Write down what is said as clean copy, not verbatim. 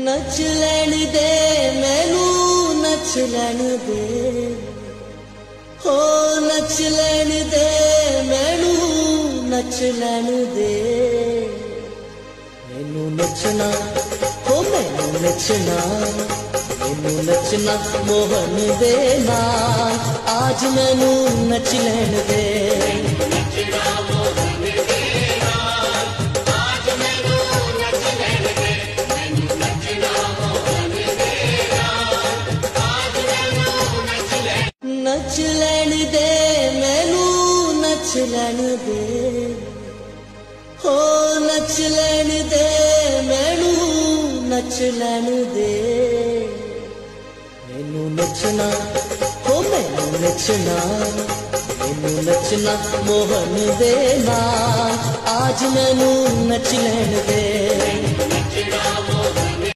नच लैण दे मैनू नच लैण दे हो नच लैण दे मैनू नच लैण दे मैनू नचना हो मैनू नचना मैनू नचना मोहन दे नाल आज मैनू नच लैण दे नच लैण दे मैनू नच लैण दे हो नच लैण दे मैनू नच लैण दे मैनू नचना हो मैनू नचना मैनू नचना मोहन दे नाल आज मैनू नच लैण दे।